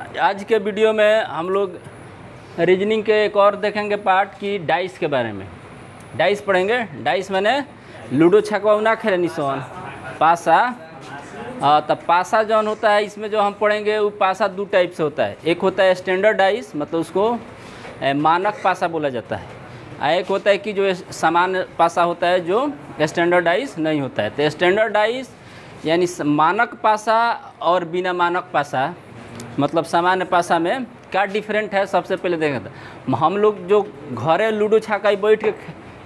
आज के वीडियो में हम लोग रीजनिंग के एक और देखेंगे पार्ट की डाइस के बारे में। डाइस पढ़ेंगे। डाइस मैंने लूडो छकवा ना खेलनी सोन पासा। तब पासा जौन होता है इसमें जो हम पढ़ेंगे वो पासा दो टाइप से होता है। एक होता है स्टैंडर्ड डाइस, मतलब उसको मानक पासा बोला जाता है। एक होता है कि जो सामान्य पासा होता है जो स्टैंडर्ड डाइस नहीं होता है। तो स्टैंडर्ड डाइस यानी मानक पासा और बिना मानक पासा, मतलब सामान्य पासा में क्या डिफरेंट है सबसे पहले देखें। तो हम लोग जो घरे लूडो छक्का बैठ के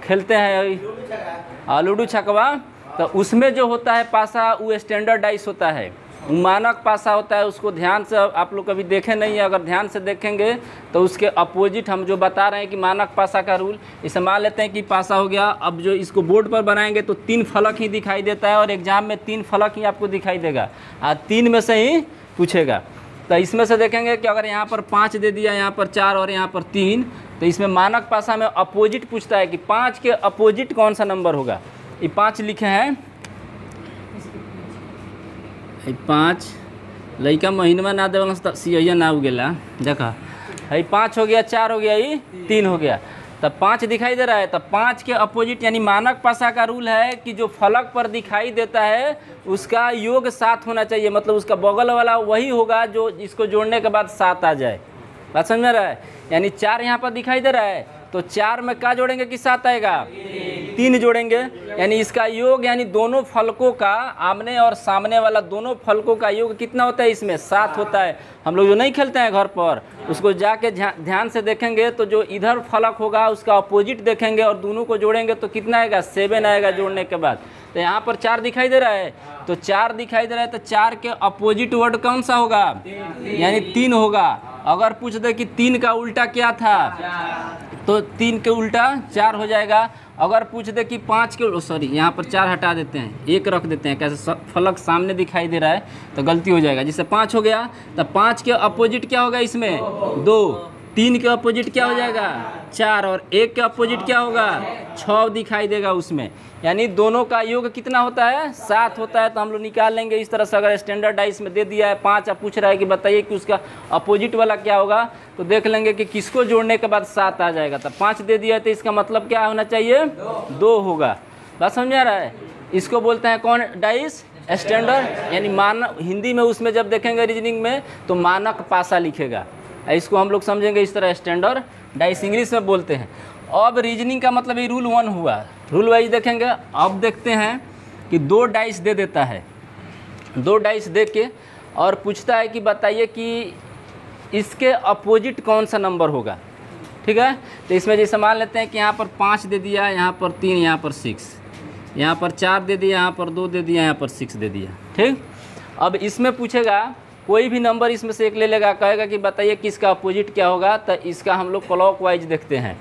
खेलते हैं लूडो छक्का, तो उसमें जो होता है पासा वो स्टैंडर्ड डाइस होता है। मानक पासा होता है, उसको ध्यान से आप लोग कभी देखे नहीं है, अगर ध्यान से देखेंगे तो उसके अपोजिट हम जो बता रहे हैं कि मानक पासा का रूल। इसे मान लेते हैं कि पासा हो गया। अब जो इसको बोर्ड पर बनाएंगे तो 3 फलक ही दिखाई देता है और एग्जाम में 3 फलक ही आपको दिखाई देगा, 3 में से ही पूछेगा। तो इसमें से देखेंगे कि अगर यहाँ पर 5 दे दिया, यहाँ पर 4 और यहाँ पर 3, तो इसमें मानक पासा में अपोजिट पूछता है कि 5 के अपोजिट कौन सा नंबर होगा। ये 5 लिखे हैं, 5 लड़का महीनमा ना देवल सिया ना उगेला। देखा है 5 हो गया, 4 हो गया, ये 3 हो गया, तब 5 दिखाई दे रहा है। तब 5 के अपोजिट यानी मानक पासा का रूल है कि जो फलक पर दिखाई देता है उसका योग 7 होना चाहिए, मतलब उसका बगल वाला वही होगा जो इसको जोड़ने के बाद 7 आ जाए। बात समझ में रहा है। यानी 4 यहाँ पर दिखाई दे रहा है तो 4 में क्या जोड़ेंगे कि 7 आएगा, 3 जोड़ेंगे। यानी इसका योग यानी दोनों फलकों का, आमने और सामने वाला दोनों फलकों का योग कितना होता है, इसमें 7 होता है। हम लोग जो नहीं खेलते हैं घर पर उसको जाके ध्यान से देखेंगे तो जो इधर फलक होगा उसका अपोजिट देखेंगे और दोनों को जोड़ेंगे तो कितना आएगा, 7 आएगा जोड़ने के बाद। तो यहाँ पर 4 दिखाई दे रहा है, तो 4 दिखाई दे रहा है तो 4 के अपोजिट वर्ड कौन सा होगा, यानी 3 होगा। अगर पूछ दे कि 3 का उल्टा क्या था तो 3 के उल्टा 4 हो जाएगा। अगर पूछ दे कि 5 के, सॉरी यहाँ पर 4 हटा देते हैं, 1 रख देते हैं, कैसे फलक सामने दिखाई दे रहा है तो गलती हो जाएगा। जिससे 5 हो गया तब 5 के अपोजिट क्या होगा इसमें, 2। 3 के अपोजिट क्या हो जाएगा, 4, और 1 के अपोजिट क्या होगा, 6 दिखाई देगा उसमें। यानी दोनों का योग कितना होता है, 7 होता है। तो हम लोग निकाल लेंगे इस तरह से। अगर स्टैंडर्ड डाइस में दे दिया है 5, अब पूछ रहा है कि बताइए कि उसका अपोजिट वाला क्या होगा, तो देख लेंगे कि किसको जोड़ने के बाद 7 आ जाएगा। तब 5 दे दिया है तो इसका मतलब क्या होना चाहिए, 2 होगा। बात समझ आ रहा है। इसको बोलते हैं कौन, डाइस स्टैंडर्ड, यानी मानक। हिंदी में उसमें जब देखेंगे रीजनिंग में तो मानक पासा लिखेगा, इसको हम लोग समझेंगे इस तरह स्टैंडर्ड डाइस इंग्लिश में बोलते हैं। अब रीजनिंग का मतलब ये रूल 1 हुआ। रूल वाइज देखेंगे। अब देखते हैं कि 2 डाइस दे देता है, 2 डाइस दे के और पूछता है कि बताइए कि इसके अपोजिट कौन सा नंबर होगा। ठीक है। तो इसमें जैसे मान लेते हैं कि यहाँ पर 5 दे दिया, यहाँ पर 3, यहाँ पर 6, यहाँ पर 4 दे दिया, यहाँ पर 2 दे दिया, यहाँ पर 6 दे दिया। ठीक। अब इसमें पूछेगा कोई भी नंबर इसमें से एक ले लेगा, कहेगा कि बताइए कि इसका अपोजिट क्या होगा। तो इसका हम लोग क्लॉक वाइज देखते हैं।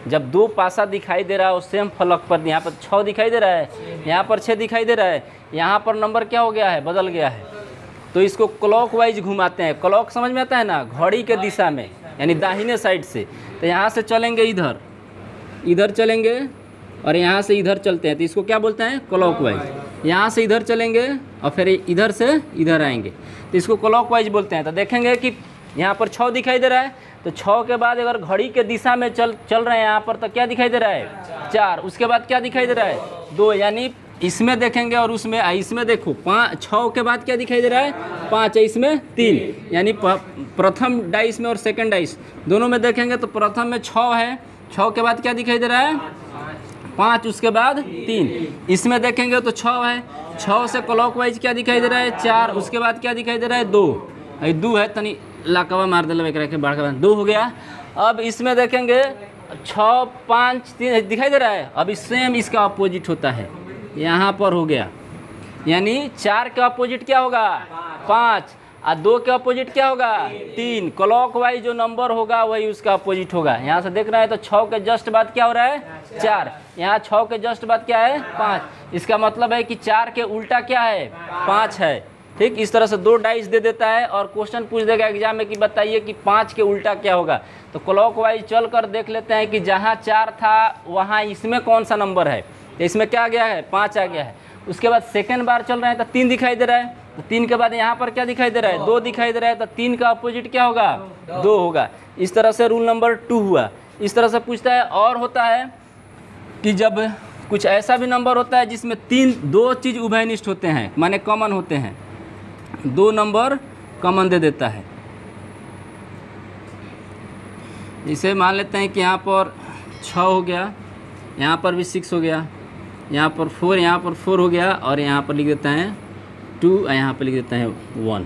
जब 2 पासा दिखाई दे रहा है और सेम फलक पर, यहाँ पर 6 दिखाई दे रहा है, यहाँ पर 6 दिखाई दे रहा है, यहाँ पर नंबर क्या हो गया है, बदल गया है, तो इसको क्लॉक वाइज घुमाते हैं। क्लॉक समझ में आता है ना, घड़ी के दिशा में, यानी दाहिने साइड से। तो यहाँ से चलेंगे इधर, इधर चलेंगे और यहाँ से इधर चलते हैं, तो इसको क्या बोलते हैं, क्लॉक वाइज। यहाँ से इधर चलेंगे और फिर इधर से इधर आएंगे तो इसको क्लॉक वाइज बोलते हैं। तो देखेंगे कि यहाँ पर 6 दिखाई दे रहा है, तो 6 के बाद अगर घड़ी के दिशा में चल रहे हैं यहाँ पर, तो क्या दिखाई दे रहा है, 4। उसके बाद क्या दिखाई दे रहा है, 2। यानी इसमें देखेंगे और उसमें, इसमें देखो 6 के बाद क्या दिखाई दे रहा है, 5 है, इसमें 3। यानी प्रथम डाइस में और सेकंड डाइस दोनों में देखेंगे तो प्रथम में 6 है, 6 के बाद क्या दिखाई दे रहा है, 5, उसके बाद 3। इसमें देखेंगे तो 6 है, 6 से क्लॉक वाइज क्या दिखाई दे रहा है, 4। उसके बाद क्या दिखाई दे रहा है, 2। 2 है, तनी लाकवा मार दिल के बाढ़ के 2 हो गया। अब इसमें देखेंगे 6, 5, 3 दिखाई दे रहा है। अभी सेम इसका अपोजिट होता है, यहाँ पर हो गया। यानी 4 का अपोजिट क्या होगा, 5, और 2 के अपोजिट क्या होगा, 3। क्लॉक वाइज जो नंबर होगा वही उसका अपोजिट होगा। यहाँ से देख रहे हैं तो 6 के जस्ट बाद क्या हो रहा है, 4। यहाँ 6 के जस्ट बाद क्या है, 5। इसका मतलब है कि 4 के उल्टा क्या है, 5 है। ठीक। इस तरह से 2 डाइस दे देता है और क्वेश्चन पूछ देगा एग्जाम में कि बताइए कि 5 के उल्टा क्या होगा। तो क्लॉक वाइज चल कर देख लेते हैं कि जहाँ 4 था वहाँ इसमें कौन सा नंबर है। तो इसमें क्या आ गया है, 5 आ गया है। उसके बाद सेकेंड बार चल रहे हैं तो 3 दिखाई दे रहा है, तो 3 के बाद यहाँ पर क्या दिखाई दे रहा है, 2 दिखाई दे रहा है, तो 3 का अपोजिट क्या होगा, 2 होगा। इस तरह से रूल नंबर 2 हुआ। इस तरह से पूछता है। और होता है कि जब कुछ ऐसा भी नंबर होता है जिसमें 2 चीज़ उभयनिष्ठ होते हैं, माने कॉमन होते हैं, 2 नंबर कॉमन दे देता है। इसे मान लेते हैं कि यहाँ पर 6 हो गया, यहाँ पर भी 6 हो गया, यहाँ पर 4, यहाँ पर 4 हो गया, और यहाँ पर लिख देते हैं 2, यहाँ पर लिख देते हैं 1।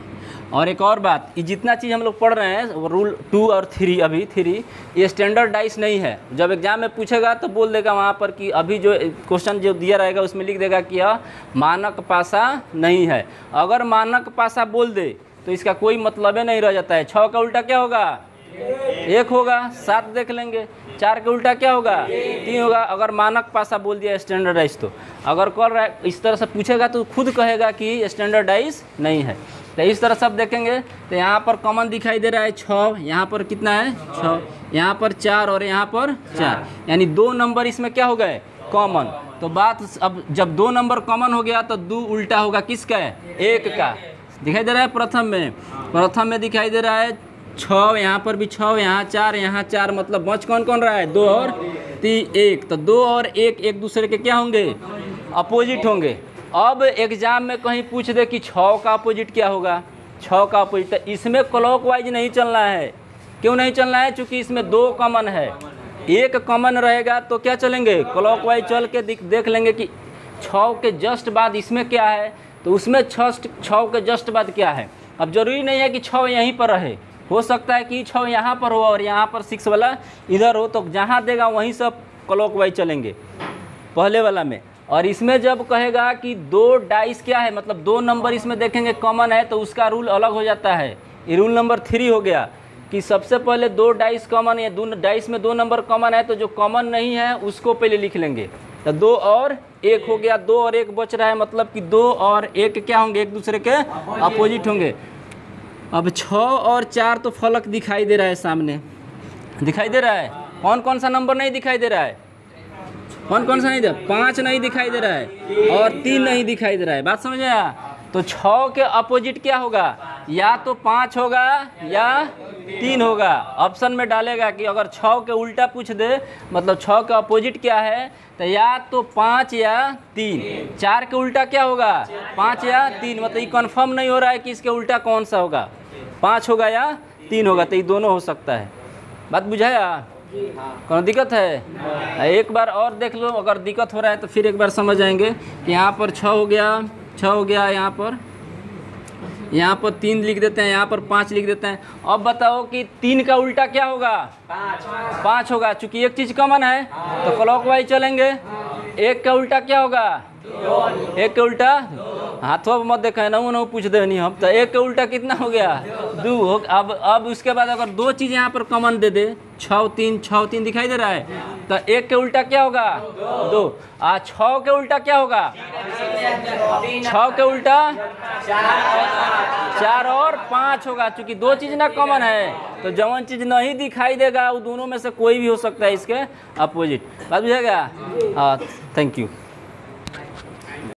और एक और बात, ये जितना चीज़ हम लोग पढ़ रहे हैं रूल 2 और 3, अभी 3 ये स्टैंडर्ड डाइस नहीं है। जब एग्जाम में पूछेगा तो बोल देगा वहाँ पर कि अभी जो क्वेश्चन जो दिया रहेगा उसमें लिख देगा कि यह मानक पासा नहीं है। अगर मानक पासा बोल दे तो इसका कोई मतलब नहीं रह जाता है। 6 का उल्टा क्या होगा, 1 होगा। 7 देख लेंगे, 4 के उल्टा क्या होगा, 3 होगा। अगर मानक पासा बोल दिया स्टैंडर्डाइज, तो अगर कर रहा है इस तरह से पूछेगा तो खुद कहेगा कि स्टैंडर्डाइज नहीं है। तो इस तरह सब देखेंगे। तो यहाँ पर कॉमन दिखाई दे रहा है 6, यहाँ पर कितना है 6, यहाँ पर 4 और यहाँ पर 4, यानी 2 नंबर इसमें क्या हो गए, कॉमन। तो बात अब जब 2 नंबर कॉमन हो गया तो 2 उल्टा होगा किसका है, 1 का। दिखाई दे रहा है प्रथम में दिखाई दे रहा है 6, यहाँ पर भी 6, यहाँ 4, यहाँ 4, मतलब बच कौन कौन रहा है, 2 और 3, 1। तो 2 और 1 एक दूसरे के क्या होंगे, अपोजिट होंगे। अब एग्जाम में कहीं पूछ दे कि 6 का अपोजिट क्या होगा, 6 का अपोजिट, तो इसमें क्लॉकवाइज नहीं चलना है। क्यों नहीं चलना है, चूँकि इसमें 2 कॉमन है, 1 कॉमन रहेगा तो क्या चलेंगे, क्लॉकवाइज चल के देख लेंगे कि 6 के जस्ट बाद इसमें क्या है, तो उसमें 6 के जस्ट बाद क्या है। अब जरूरी नहीं है कि 6 यहीं पर रहे, हो सकता है कि 6 यहाँ पर हो और यहाँ पर 6 वाला इधर हो, तो जहाँ देगा वहीं सब क्लॉकवाइज चलेंगे पहले वाला में। और इसमें जब कहेगा कि 2 डाइस क्या है, मतलब 2 नंबर इसमें देखेंगे कॉमन है, तो उसका रूल अलग हो जाता है। ये रूल नंबर 3 हो गया कि सबसे पहले 2 डाइस कॉमन है, 2 डाइस में 2 नंबर कॉमन है, तो जो कॉमन नहीं है उसको पहले लिख लेंगे। तो 2 और 1 हो गया, 2 और 1 बच रहा है, मतलब कि 2 और 1 क्या होंगे, एक दूसरे के अपोजिट होंगे। अब 6 और 4 तो फलक दिखाई दे रहा है, सामने दिखाई दे रहा है। कौन कौन सा नंबर नहीं दिखाई दे रहा है, कौन कौन सा नहीं दे, 5 नहीं दिखाई दे रहा है और 3 नहीं दिखाई दे रहा है। बात समझ आया। तो 6 के अपोजिट क्या होगा, या तो 5 होगा या 3 होगा। ऑप्शन में डालेगा कि अगर 6 के उल्टा पूछ दे, मतलब 6 का अपोजिट क्या है, तो या तो 5 या 3। 4 के उल्टा क्या होगा, 5 या 3, मतलब ये कन्फर्म नहीं हो रहा है कि इसके उल्टा कौन सा होगा, 5 होगा या 3 होगा, तो ये दोनों हो सकता है। बात बुझाया, कौन दिक्कत है। एक बार और देख लो, अगर दिक्कत हो रहा है तो फिर एक बार समझ आएंगे कि यहाँ पर 6 हो गया, 6 हो गया, यहाँ पर 3 लिख देते हैं, यहाँ पर 5 लिख देते हैं। अब बताओ कि 3 का उल्टा क्या होगा, 5 होगा। चूंकि एक चीज़ कॉमन है तो क्लॉकवाइज चलेंगे। 1 का उल्टा क्या होगा, 1 के उल्टा हाथों मत देखा ना पूछ दे नहीं हम, तो 1 के उल्टा कितना हो गया, 2 हो। अब उसके बाद अगर 2 चीज़ यहाँ पर कॉमन दे दे, 6 3 दिखाई दे रहा है, तो 1 के उल्टा क्या होगा, 2। 6 के उल्टा क्या होगा, 6 के उल्टा 4 और 5 होगा। चूँकि 2 चीज़ ना कॉमन है, तो जवन चीज़ नहीं दिखाई देगा वो दोनों में से कोई भी हो सकता है इसके अपोजिट। बात बुझेगा। हाँ, थैंक यू।